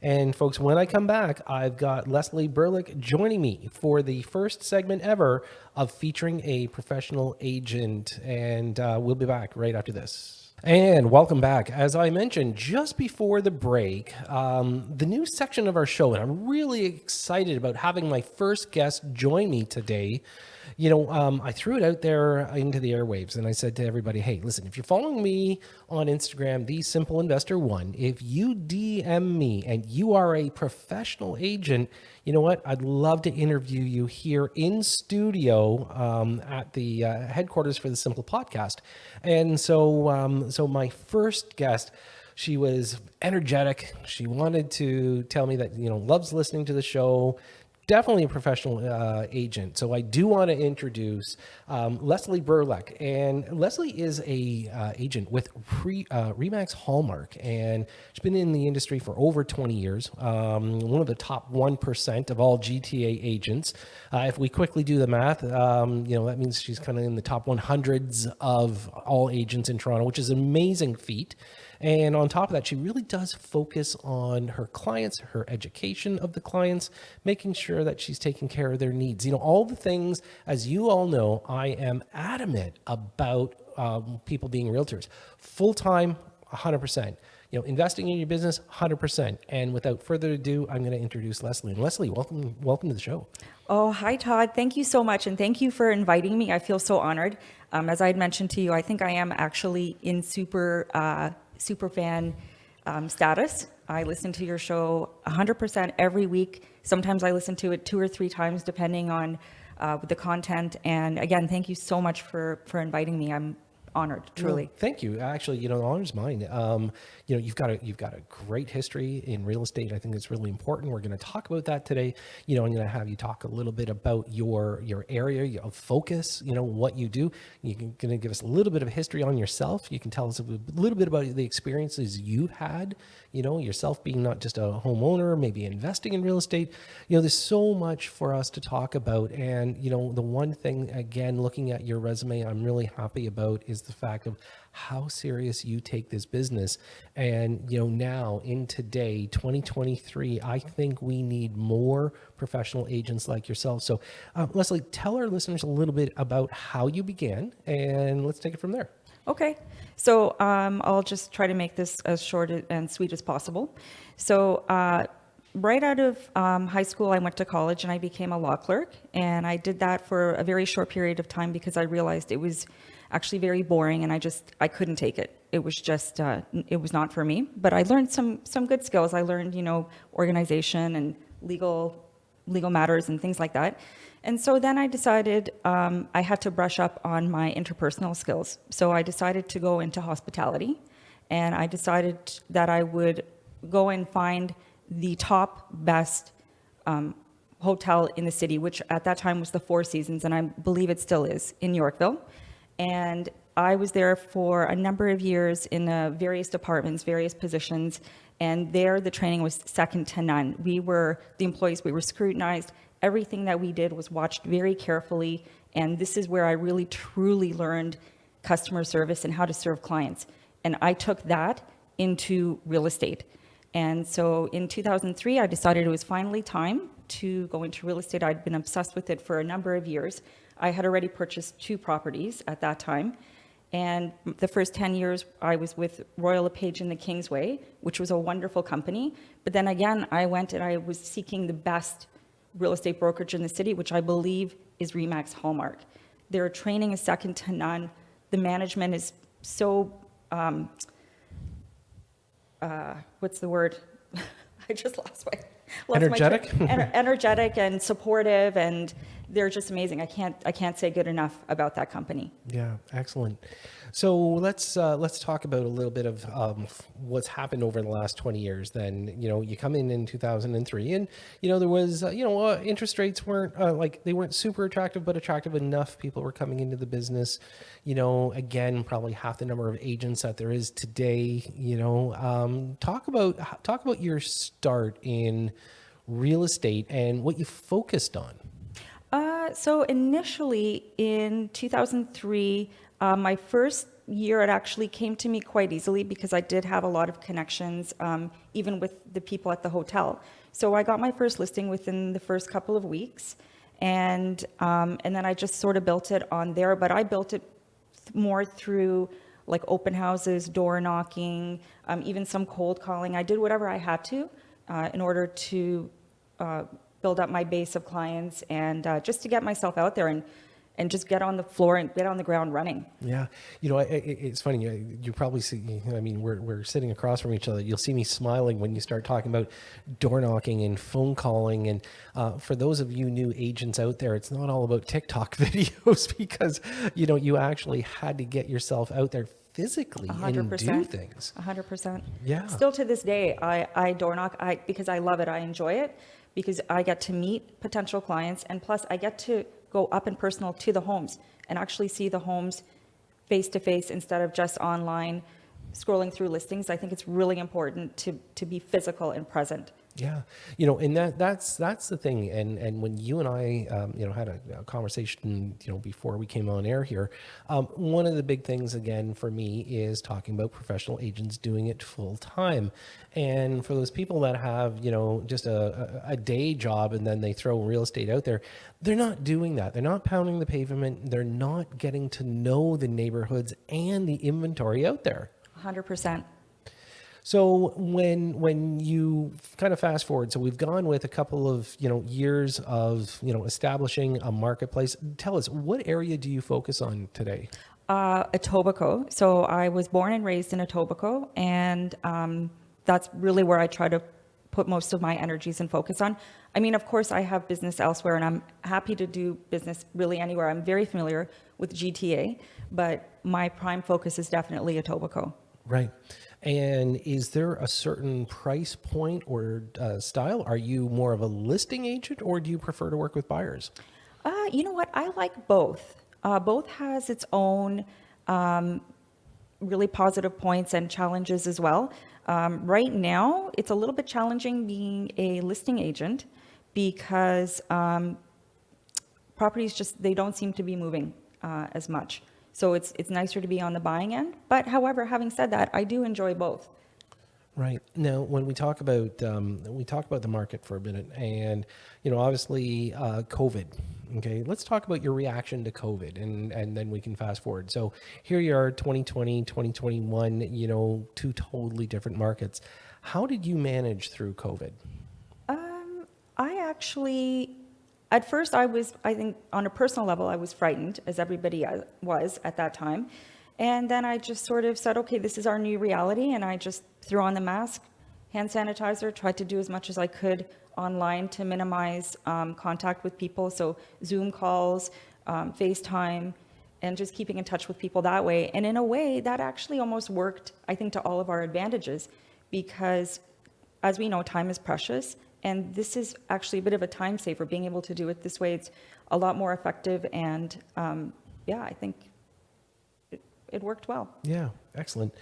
And folks, when I come back, I've got Leslie Brlec joining me for the first segment ever of featuring a professional agent. And we'll be back right after this. And welcome back. As I mentioned just before the break, the new section of our show, and I'm really excited about having my first guest join me today. I threw it out there into the airwaves and I said to everybody, hey, listen, if you're following me on Instagram, The Simple Investor One, if you DM me and you are a professional agent, you know what? I'd love to interview you here in studio at the headquarters for the Simple Podcast. And so my first guest, she was energetic. She wanted to tell me that, loves listening to the show. Definitely a professional agent. So I do want to introduce Leslie Brlec. And Leslie is a agent with Remax Hallmark. And she's been in the industry for over 20 years. One of the top 1% of all GTA agents. If we quickly do the math, that means she's kind of in the top 100s of all agents in Toronto, which is an amazing feat. And on top of that, she really does focus on her clients, her education of the clients, making sure that she's taking care of their needs. All the things, as you all know, I am adamant about people being realtors. Full-time, 100%. Investing in your business, 100%. And without further ado, I'm going to introduce Leslie. And Leslie, welcome to the show. Oh, hi, Todd. Thank you so much. And thank you for inviting me. I feel so honored. As I had mentioned to you, I think I am actually in super fan status. I listen to your show 100% every week. Sometimes I listen to it 2 or 3 times, depending on the content. And again, thank you so much for inviting me. I'm honored, truly. Well, thank you. Actually, the honor's mine. You've got a great history in real estate. I think it's really important. We're going to talk about that today. I'm going to have you talk a little bit about your area of focus. What you do. You're going to give us a little bit of history on yourself. You can tell us a little bit about the experiences you've had. Yourself being not just a homeowner, maybe investing in real estate. There's so much for us to talk about. And the one thing, again, looking at your resume, I'm really happy about is the fact of how serious you take this business. And, now in today, 2023, I think we need more professional agents like yourself. So, Leslie, tell our listeners a little bit about how you began, and let's take it from there. Okay. So I'll just try to make this as short and sweet as possible. So right out of high school, I went to college and I became a law clerk. And I did that for a very short period of time because I realized it was actually very boring and I couldn't take it. It was just, it was not for me. But I learned some good skills. I learned, organization and legal matters and things like that. And so then I decided I had to brush up on my interpersonal skills. So I decided to go into hospitality, and I decided that I would go and find the top best hotel in the city, which at that time was the Four Seasons, and I believe it still is, in Yorkville. And I was there for a number of years in various departments, various positions, and there the training was second to none. The employees, we were scrutinized. Everything that we did was watched very carefully, and this is where I really truly learned customer service and how to serve clients. And I took that into real estate. And so in 2003, I decided it was finally time to go into real estate. I'd been obsessed with it for a number of years. I had already purchased 2 properties at that time. And the first 10 years, I was with Royal LePage in the Kingsway, which was a wonderful company. But then again, I went and I was seeking the best real estate brokerage in the city, which I believe is Remax Hallmark. Their training is second to none. The management is so, what's the word? I just lost energetic? Energetic and supportive, and they're just amazing. I can't say good enough about that company. Yeah, excellent. So let's talk about a little bit of what's happened over the last 20 years. Then you come in 2003, and there was interest rates weren't they weren't super attractive, but attractive enough. People were coming into the business. Again, probably half the number of agents that there is today. Talk about your start in real estate and what you focused on. So initially in 2003, my first year, it actually came to me quite easily because I did have a lot of connections, even with the people at the hotel. So I got my first listing within the first couple of weeks, and then I just sort of built it on there. But I built it more through like open houses, door knocking, even some cold calling. I did whatever I had to in order to build up my base of clients and just to get myself out there and just get on the floor and get on the ground running. Yeah. It's funny. You probably see, I mean, we're sitting across from each other. You'll see me smiling when you start talking about door knocking and phone calling. And for those of you new agents out there, it's not all about TikTok videos because, you actually had to get yourself out there physically 100%, and do things. 100%. Yeah. Still to this day, I door knock because I love it. I enjoy it because I get to meet potential clients, and plus I get to go up and personal to the homes and actually see the homes face to face instead of just online scrolling through listings. I think it's really important to be physical and present. Yeah. And that's the thing. And when you and I, had a conversation, before we came on air here, one of the big things again for me is talking about professional agents doing it full time. And for those people that have, just a day job and then they throw real estate out there, they're not doing that. They're not pounding the pavement. They're not getting to know the neighborhoods and the inventory out there. 100%. So when you kind of fast forward, so we've gone with a couple of, years of, establishing a marketplace. Tell us, what area do you focus on today? Etobicoke. So I was born and raised in Etobicoke, and that's really where I try to put most of my energies and focus on. I mean, of course, I have business elsewhere, and I'm happy to do business really anywhere. I'm very familiar with GTA, but my prime focus is definitely Etobicoke. Right. And is there a certain price point or style? Are you more of a listing agent, or do you prefer to work with buyers? You know what? I like both. Both has its own really positive points and challenges as well. Right now, it's a little bit challenging being a listing agent because properties they don't seem to be moving as much. So it's nicer to be on the buying end. But however, having said that, I do enjoy both. Right. Now, when we talk about the market for a minute, and obviously COVID. Okay, let's talk about your reaction to COVID, and then we can fast forward. So here you are, 2020, 2021. Two totally different markets. How did you manage through COVID? I actually. At first, I think on a personal level, I was frightened, as everybody was at that time. And then I just sort of said, okay, this is our new reality. And I just threw on the mask, hand sanitizer, tried to do as much as I could online to minimize contact with people. So Zoom calls, FaceTime, and just keeping in touch with people that way. And in a way, that actually almost worked, I think, to all of our advantages. Because as we know, time is precious. And this is actually a bit of a time saver, being able to do it this way. It's a lot more effective. And I think it worked well. Yeah, excellent.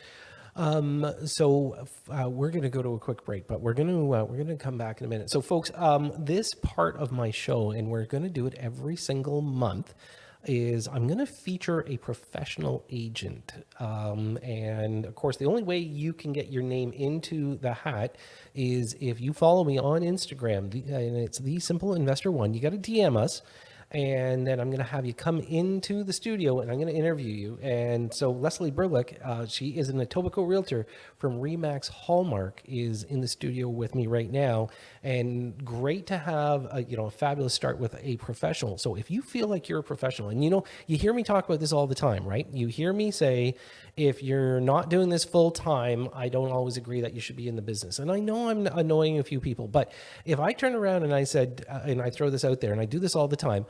So we're going to go to a quick break, but we're going to come back in a minute. So folks, this part of my show, and we're going to do it every single month, is I'm going to feature a professional agent. And of course, the only way you can get your name into the hat is if you follow me on Instagram, and it's The Simple Investor One. You got to DM us. And then I'm going to have you come into the studio and I'm going to interview you. And so Leslie Brlec, she is an Etobicoke Realtor from Remax Hallmark, is in the studio with me right now. And great to have a fabulous start with a professional. So if you feel like you're a professional, and you hear me talk about this all the time, right? You hear me say, if you're not doing this full time, I don't always agree that you should be in the business. And I know I'm annoying a few people, but if I turn around and I said, and I throw this out there, and I do this all the time,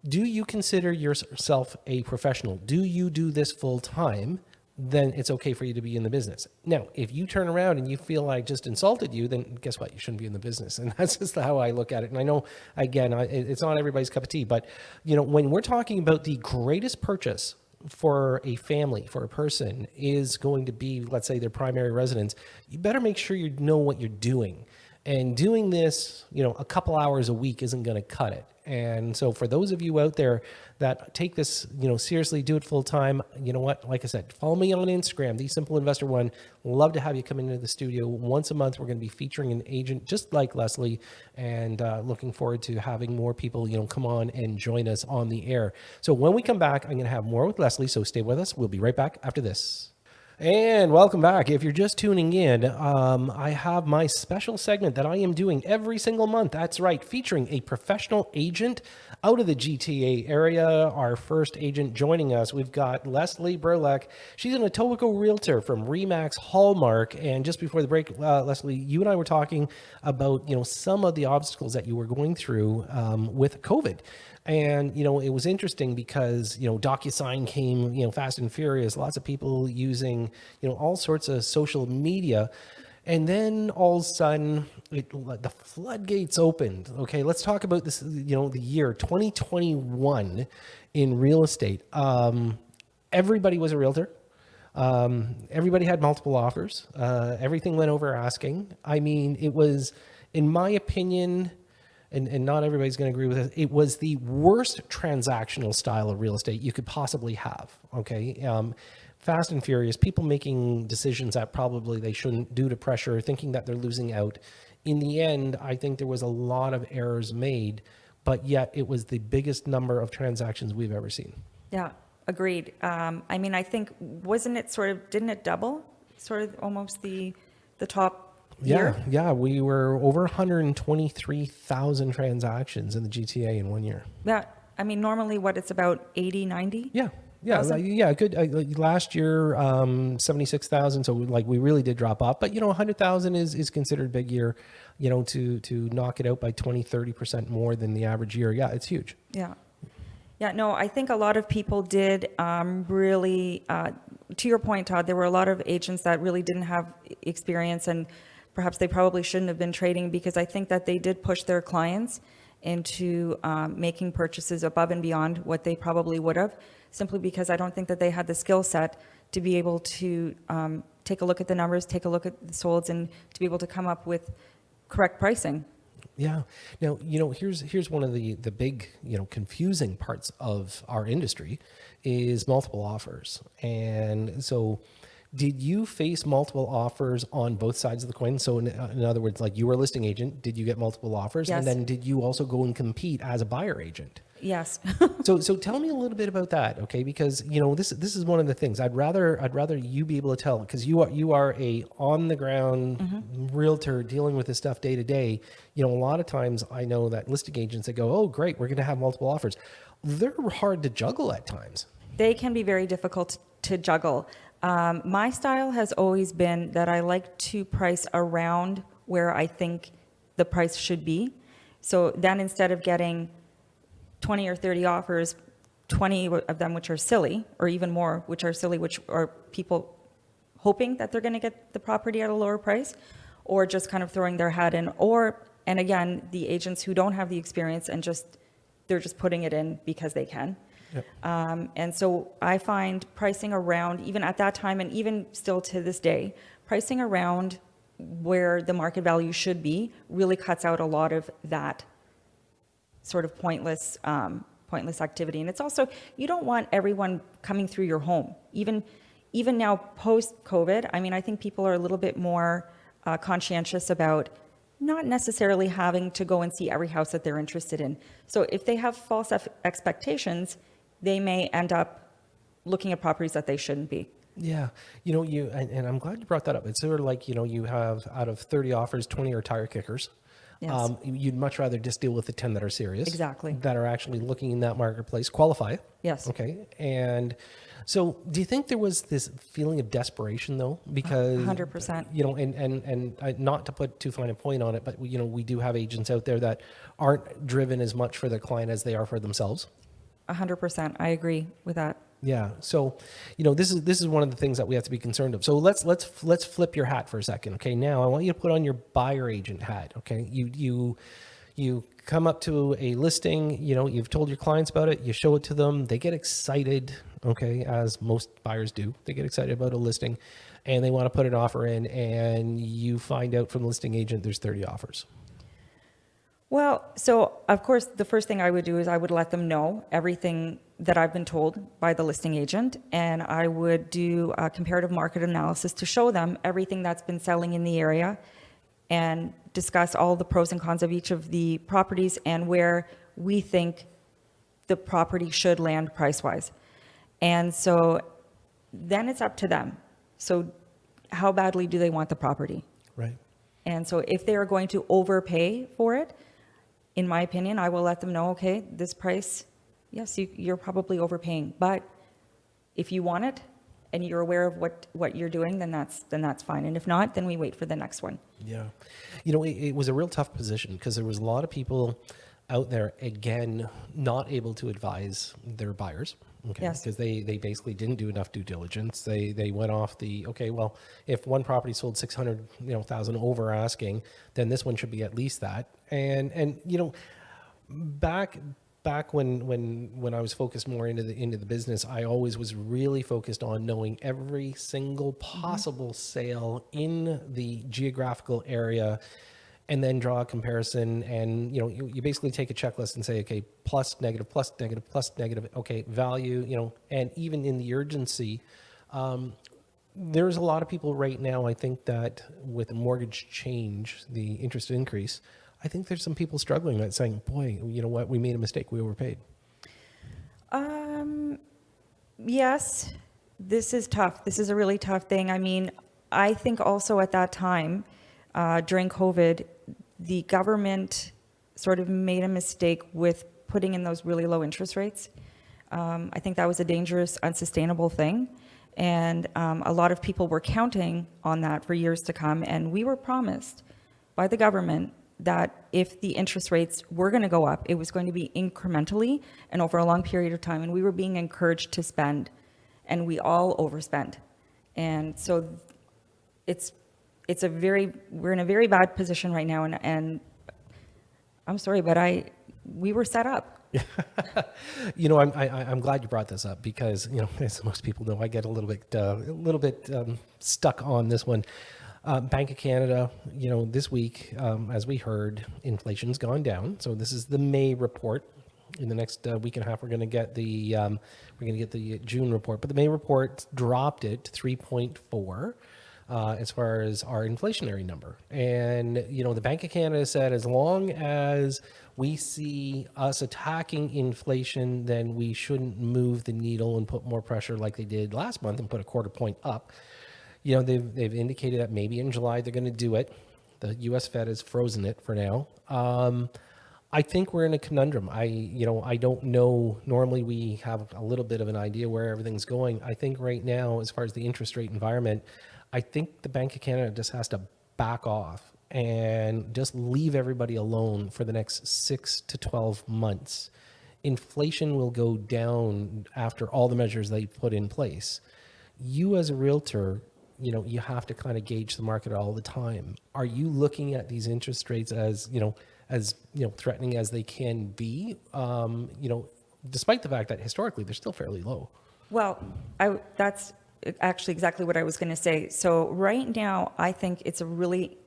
do you consider yourself a professional? Do you do this full time? Then it's okay for you to be in the business. Now, if you turn around and you feel I just insulted you, then guess what? You shouldn't be in the business. And that's just how I look at it. And I know, again, it's not everybody's cup of tea, but when we're talking about the greatest purchase for a family, for a person, is going to be, let's say, their primary residence, you better make sure you know what you're doing. And doing this, a couple hours a week isn't going to cut it. And so for those of you out there that take this, seriously, do it full time, you know what? Like I said, follow me on Instagram, The Simple Investor One. Love to have you come into the studio once a month. We're going to be featuring an agent just like Leslie, and looking forward to having more people, come on and join us on the air. So when we come back, I'm going to have more with Leslie. So stay with us. We'll be right back after this. And welcome back. If you're just tuning in, I have my special segment that I am doing every single month. That's right, featuring a professional agent out of the GTA area. Our first agent joining us, we've got Leslie Brlec. She's an Etobicoke Realtor from Remax Hallmark. And just before the break, Leslie, you and I were talking about some of the obstacles that you were going through with COVID. And, it was interesting because, DocuSign came, fast and furious, lots of people using, all sorts of social media. And then all of a sudden, the floodgates opened. Okay, let's talk about this, the year 2021 in real estate. Everybody was a realtor. Everybody had multiple offers. Everything went over asking. I mean, it was, in my opinion, and not everybody's going to agree with it, it was the worst transactional style of real estate you could possibly have, okay? Fast and furious, people making decisions that probably they shouldn't due to pressure, thinking that they're losing out. In the end, I think there was a lot of errors made, but yet it was the biggest number of transactions we've ever seen. Yeah, agreed. I mean, I think, didn't it double? Sort of almost the top year? Yeah, we were over 123,000 transactions in the GTA in 1 year. Yeah, I mean, normally it's about 80, 90? Yeah, Thousand? good. Last year, 76,000. So we really did drop off, but 100,000 is considered a big year, to knock it out by 20-30% more than the average year. Yeah, it's huge. Yeah, no, I think a lot of people did really, to your point, Todd, there were a lot of agents that really didn't have experience, and perhaps they probably shouldn't have been trading, because I think that they did push their clients into making purchases above and beyond what they probably would have, simply because I don't think that they had the skill set to be able to take a look at the numbers, take a look at the solds, and to be able to come up with correct pricing. Yeah. Now, here's one of the big, confusing parts of our industry is multiple offers. And so did you face multiple offers on both sides of the coin? So in other words, like you were a listing agent, did you get multiple offers? Yes. And then did you also go and compete as a buyer agent? Yes. So tell me a little bit about that, okay? Because this is one of the things I'd rather you be able to tell, because you are a on the ground realtor dealing with this stuff day to day. A lot of times I know that listing agents that go, oh great, we're going to have multiple offers. They're hard to juggle at times. They can be very difficult to juggle. My style has always been that I like to price around where I think the price should be. So then instead of getting 20 or 30 offers, 20 of them which are silly, or even more which are silly, which are people hoping that they're going to get the property at a lower price, or just kind of throwing their hat in, and again, the agents who don't have the experience and they're just putting it in because they can. Yep. And so I find pricing around, even at that time and even still to this day, pricing around where the market value should be really cuts out a lot of that sort of pointless activity. And it's also, you don't want everyone coming through your home. Even now post-COVID, I mean, I think people are a little bit more conscientious about not necessarily having to go and see every house that they're interested in. So if they have false expectations, they may end up looking at properties that they shouldn't be. Yeah. And I'm glad you brought that up. It's sort of like, you have out of 30 offers, 20 are tire kickers. Yes. You'd much rather just deal with the 10 that are serious. Exactly. That are actually looking in that marketplace, qualify. Yes. Okay. And so do you think there was this feeling of desperation though? Because 100%. And not to put too fine a point on it, but we do have agents out there that aren't driven as much for their client as they are for themselves. 100%. I agree with that. Yeah. So, this is one of the things that we have to be concerned of. So let's flip your hat for a second. Okay. Now I want you to put on your buyer agent hat. Okay. You come up to a listing, you've told your clients about it, you show it to them, they get excited. Okay. As most buyers do, they get excited about a listing. and they want to put an offer in, and you find out from the listing agent there's 30 offers. Well, so of course, the first thing I would do is I would let them know everything that I've been told by the listing agent, and I would do a comparative market analysis to show them everything that's been selling in the area and discuss all the pros and cons of each of the properties and where we think the property should land price-wise. And so then it's up to them. So how badly do they want the property? Right. And so if they are going to overpay for it, in my opinion, I will let them know, okay, this price, yes, you're probably overpaying. But if you want it and you're aware of what you're doing, then that's fine. And if not, then we wait for the next one. Yeah. You know, it was a real tough position because there was a lot of people out there, again, not able to advise their buyers. Okay. Yes. Because they basically didn't do enough due diligence. They went off the, okay, well, if one property sold 600,000 over asking, then this one should be at least that. And you know, back when I was focused more into the business, I always was really focused on knowing every single possible sale in the geographical area, and then draw a comparison. And you know, you basically take a checklist and say, okay, plus negative, plus negative, plus negative, okay, value, you know. And even in the urgency, there's a lot of people right now, I think, that with the mortgage change, the interest increase, I think there's some people struggling that saying, boy, you know what, we made a mistake, we overpaid. Yes, this is tough. This is a really tough thing. I mean, I think also at that time, during COVID, the government sort of made a mistake with putting in those really low interest rates. I think that was a dangerous, unsustainable thing. And a lot of people were counting on that for years to come. And we were promised by the government that if the interest rates were going to go up, it was going to be incrementally and over a long period of time. And we were being encouraged to spend, and we all overspent. And so we're in a very bad position right now. And I'm sorry, but we were set up. You know, I'm glad you brought this up because, you know, as most people know, I get a little bit stuck on this one. Bank of Canada, you know, this week, as we heard, inflation's gone down. So this is the May report. In the next week and a half, we're going to get the June report, but the May report dropped it to 3.4 as far as our inflationary number. And you know, the Bank of Canada said as long as we see us attacking inflation, then we shouldn't move the needle and put more pressure like they did last month and put a quarter point up. You know, they've indicated that maybe in July they're going to do it. The U.S. Fed has frozen it for now. I think we're in a conundrum. I don't know. Normally we have a little bit of an idea where everything's going. I think right now, as far as the interest rate environment, I think the Bank of Canada just has to back off and just leave everybody alone for the next 6 to 12 months. Inflation will go down after all the measures they put in place. You as a realtor, you know, you have to kind of gauge the market all the time. Are you looking at these interest rates as threatening as they can be? Despite the fact that historically they're still fairly low. Well, that's actually exactly what I was going to say. So right now, I think it's a really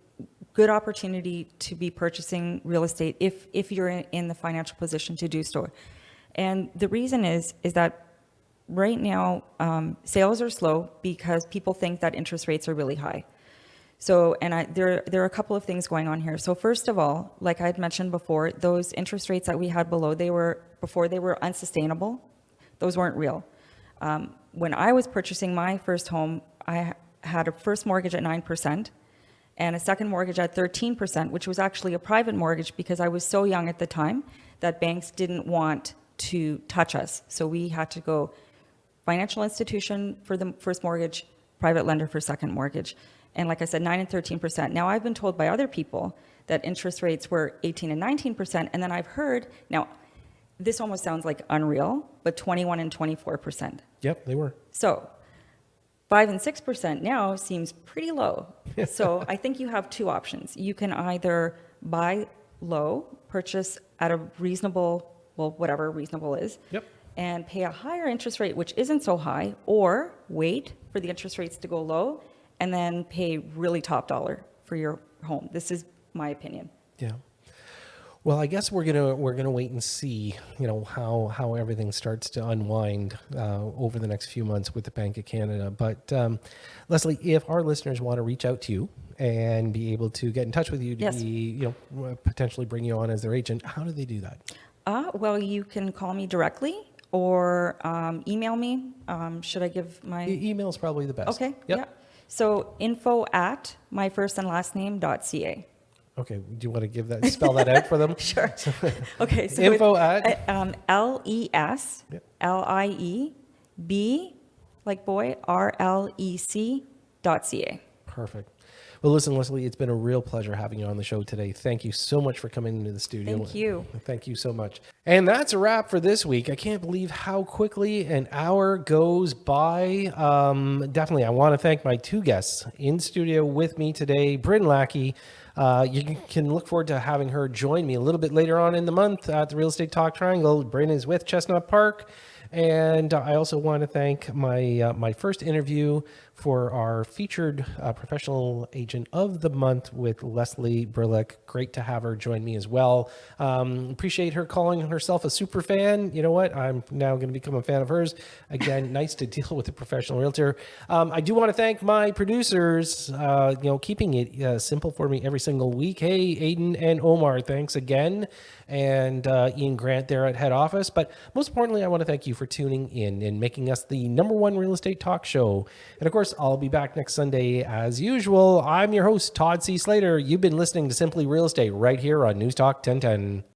good opportunity to be purchasing real estate if you're in the financial position to do so. And the reason is that right now, sales are slow because people think that interest rates are really high. So, and there are a couple of things going on here. So first of all, like I had mentioned before, those interest rates that we had before they were unsustainable. Those weren't real. When I was purchasing my first home, I had a first mortgage at 9% and a second mortgage at 13%, which was actually a private mortgage because I was so young at the time that banks didn't want to touch us. So we had to go financial institution for the first mortgage, private lender for second mortgage. And like I said, 9 and 13%. Now I've been told by other people that interest rates were 18 and 19%. And then I've heard, now this almost sounds like unreal, but 21 and 24%. Yep, they were. So 5 and 6% now seems pretty low. So I think you have two options. You can either buy low, purchase at a reasonable, well, whatever reasonable is. Yep. And pay a higher interest rate, which isn't so high, or wait for the interest rates to go low and then pay really top dollar for your home. This is my opinion. Yeah. Well, I guess we're gonna wait and see, how everything starts to unwind over the next few months with the Bank of Canada. But Leslie, if our listeners want to reach out to you and be able to get in touch with you to Yes. be, potentially bring you on as their agent, how do they do that? Well, you can call me directly or email me. Should I give my... Email is probably the best. Okay, Yep. yeah. So info@myfirstandlastname.ca. Okay. Do you want to spell that out for them? Sure. Okay. So Info it's, at LESLIEB, like boy, RLEC.ca. Perfect. Well, listen, Leslie, it's been a real pleasure having you on the show today. Thank you so much for coming into the studio. Thank you. Thank you so much. And that's a wrap for this week. I can't believe how quickly an hour goes by. Definitely, I want to thank my two guests in studio with me today, Brlec. You can look forward to having her join me a little bit later on in the month at the Real Estate Talk Triangle. Bryn is with Chestnut Park. And I also want to thank my first interview for our featured professional agent of the month with Leslie Brlec. Great to have her join me as well. Appreciate her calling herself a super fan. You know what? I'm now going to become a fan of hers. Again, nice to deal with a professional realtor. I do want to thank my producers, keeping it simple for me every single week. Hey, Aiden and Omar, thanks again. And Ian Grant there at head office. But most importantly, I want to thank you for tuning in and making us the #1 real estate talk show. And of course, I'll be back next Sunday as usual. I'm your host, Todd C. Slater. You've been listening to Simply Real Estate right here on News Talk 1010.